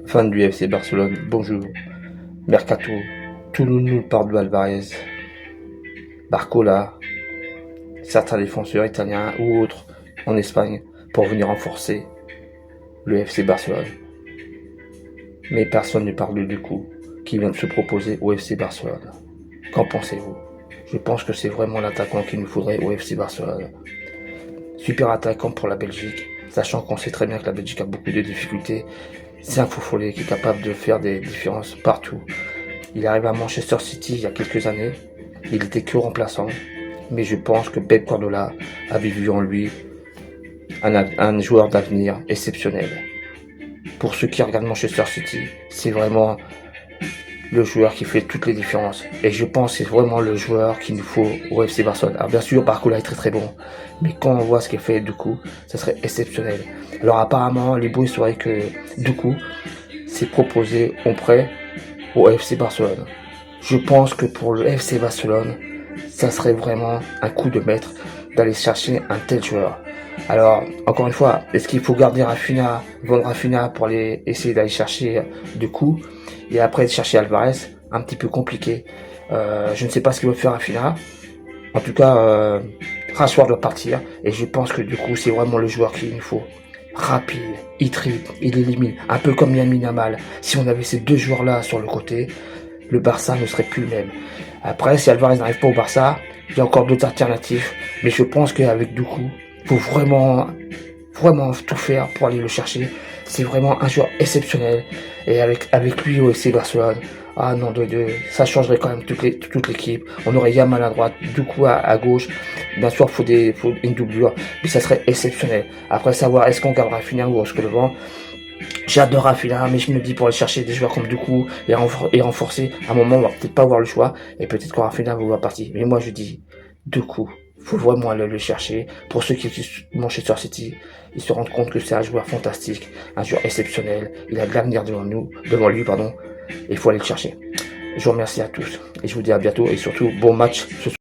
Fan du FC Barcelone, bonjour. Mercato, tout nous parle de Alvarez, Barcola, certains défenseurs italiens ou autres en Espagne pour venir renforcer le FC Barcelone. Mais personne ne parle du coup qui vient de se proposer au FC Barcelone. Qu'en pensez-vous? Je pense que c'est vraiment l'attaquant qu'il nous faudrait au FC Barcelone. Super attaquant pour la Belgique, sachant qu'on sait très bien que la Belgique a beaucoup de difficultés. C'est un fou follet qui est capable de faire des différences partout. Il est arrivé à Manchester City il y a quelques années. Il était que remplaçant. Mais je pense que Pep Guardiola avait vu en lui un joueur d'avenir exceptionnel. Pour ceux qui regardent Manchester City, c'est vraiment le joueur qui fait toutes les différences. Et je pense que c'est vraiment le joueur qu'il nous faut au FC Barcelone. Alors bien sûr, Barcola est très très bon. Mais quand on voit ce qu'il fait, du coup, ça serait exceptionnel. Alors apparemment, les bruits seraient que, du coup, c'est proposé en prêt au FC Barcelone. Je pense que pour le FC Barcelone, ça serait vraiment un coup de maître d'aller chercher un tel joueur. Alors, encore une fois, est-ce qu'il faut garder Rafinha, vendre Rafinha pour aller essayer d'aller chercher du coup et après chercher Alvarez? Un petit peu compliqué. Je ne sais pas ce qu'il veut faire Rafinha. En tout cas, Rashford doit partir et je pense que du coup, c'est vraiment le joueur qu'il nous faut. Rapide, il triple, il élimine, un peu comme Lamine Yamal. Si on avait ces deux joueurs-là sur le côté, le Barça ne serait plus le même. Après, si Alvarez n'arrive pas au Barça, il y a encore d'autres alternatives. Mais je pense qu'avec Doku, il faut vraiment tout faire pour aller le chercher. C'est vraiment un joueur exceptionnel. Et avec lui au FC Barcelone, ah non, ça changerait quand même toute l'équipe. On aurait Yamal à droite, Doku à gauche. Bien sûr, il faut une doublure, mais ça serait exceptionnel. Après, savoir est-ce qu'on gardera Rafinha ou est-ce que le vent. J'adore Rafinha, mais je me dis pour aller chercher des joueurs comme Doku et renforcer, à un moment on va peut-être pas avoir le choix, et peut-être que Rafinha va vouloir partir. Mais moi je dis, Doku, faut vraiment aller le chercher. Pour ceux qui sont Manchester City, ils se rendent compte que c'est un joueur fantastique, un joueur exceptionnel, il a de l'avenir devant lui, et il faut aller le chercher. Je vous remercie à tous, et je vous dis à bientôt, et surtout bon match ce soir.